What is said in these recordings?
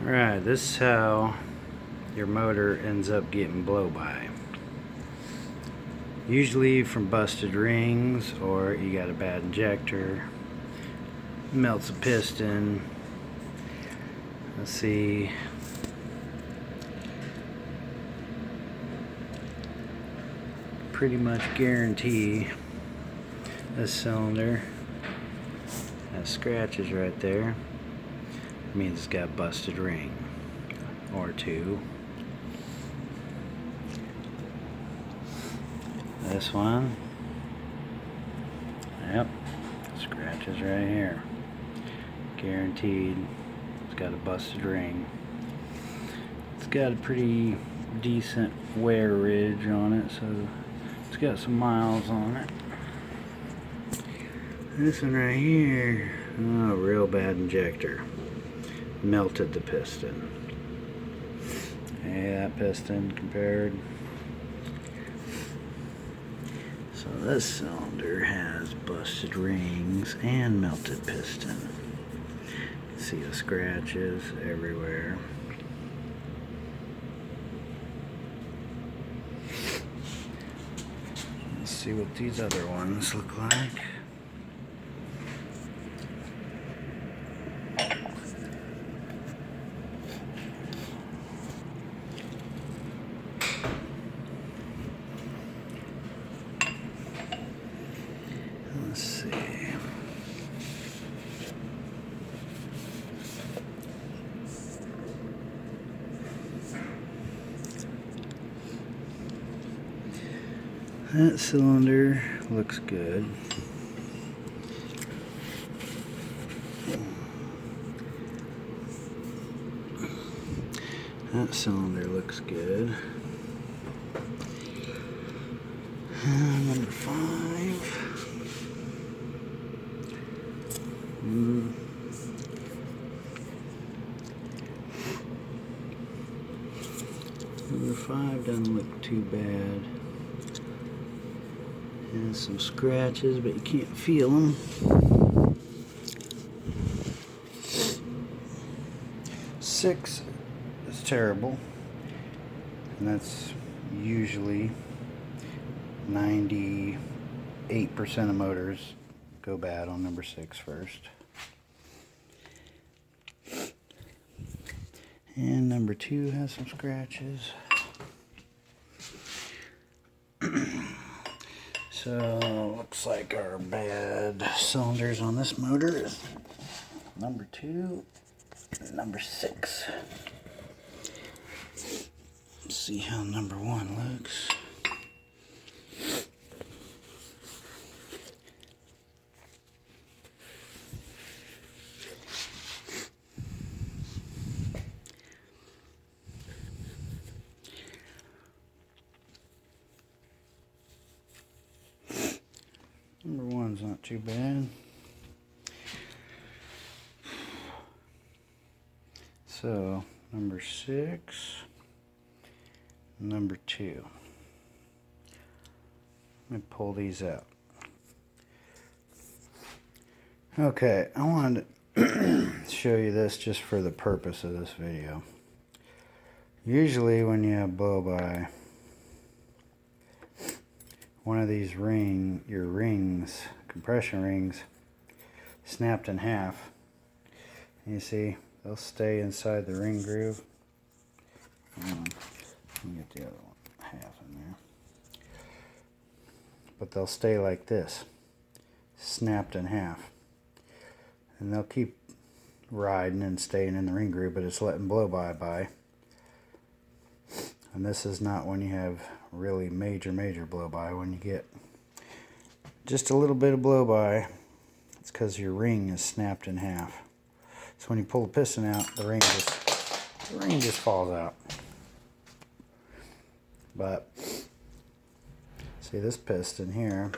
Alright, this is how your motor ends up getting blow-by. Usually from busted rings, or you got a bad injector, melts a piston. Let's see. Pretty much guarantee this cylinder has scratches right there. It means it's got a busted ring or two. This one, yep, scratches right here. Guaranteed it's got a busted ring. It's got a pretty decent wear ridge on it, so it's got some miles on it. This one right here, oh, real bad injector. Melted the piston. Hey, that piston compared. So this cylinder has busted rings and melted piston. See the scratches everywhere. Let's see what these other ones look like. Let's see. That cylinder looks good. That cylinder looks good. Number 5. Number 5 doesn't look too bad. Has some scratches, but you can't feel them. Six is terrible, and that's usually 98% of motors go bad on number 6 first. And number 2 has some scratches. So looks like our bad cylinders on this motor is number 2 and number 6. Let's see how number 1 looks. Number 1's not too bad. So, number 6, number 2. Let me pull these out. Okay, I wanted to show you this just for the purpose of this video. Usually when you have blow-by, one of these your rings, compression rings, snapped in half. And you see, they'll stay inside the ring groove. Let me get the other one, half in there. But they'll stay like this, snapped in half. And they'll keep riding and staying in the ring groove, but it's letting blow-by. And this is not when you have really major blow-by. When you get just a little bit of blow-by, it's because your ring is snapped in half. So when you pull the piston out, the ring just falls out. But see this piston here.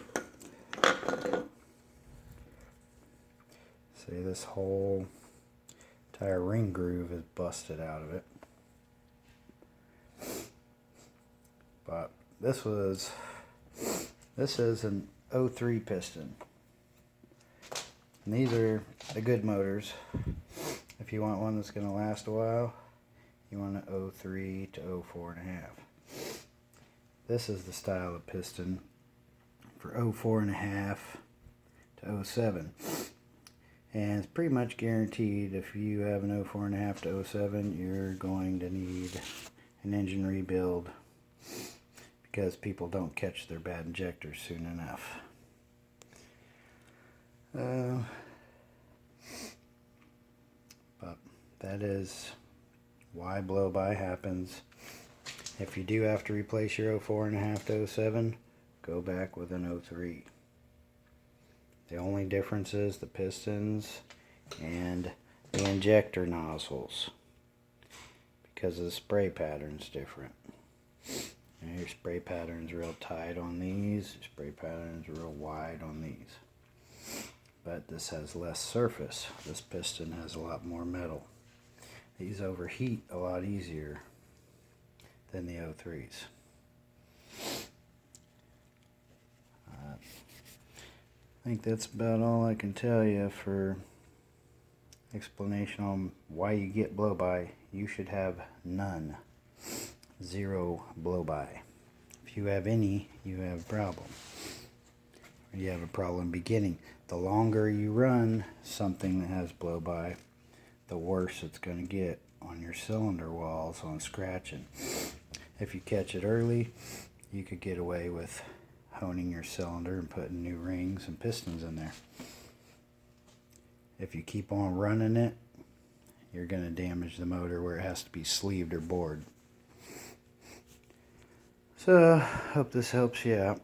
See, this whole entire ring groove is busted out of it. But this is an 03 piston. And these are the good motors. If you want one that's going to last a while, you want an 03 to 04.5. This is the style of piston for 04.5 to 07. And it's pretty much guaranteed if you have an 04.5 to 07, you're going to need an engine rebuild because people don't catch their bad injectors soon enough. But that is why blow-by happens. If you do have to replace your 04.5 to 07, go back with an 03. The only difference is the pistons and the injector nozzles, because the spray pattern's different. And your spray pattern's real tight on these, your spray pattern's real wide on these. But this has less surface. This piston has a lot more metal. These overheat a lot easier than the 03s. I think that's about all I can tell you for explanation on why you get blow-by. You should have none. 0 blow-by. If you have any, you have a problem. Or you have a problem beginning. The longer you run something that has blow-by, the worse it's going to get on your cylinder walls on scratching. If you catch it early, you could get away with honing your cylinder and putting new rings and pistons in there. If you keep on running it, you're going to damage the motor where it has to be sleeved or bored. So, hope this helps you out.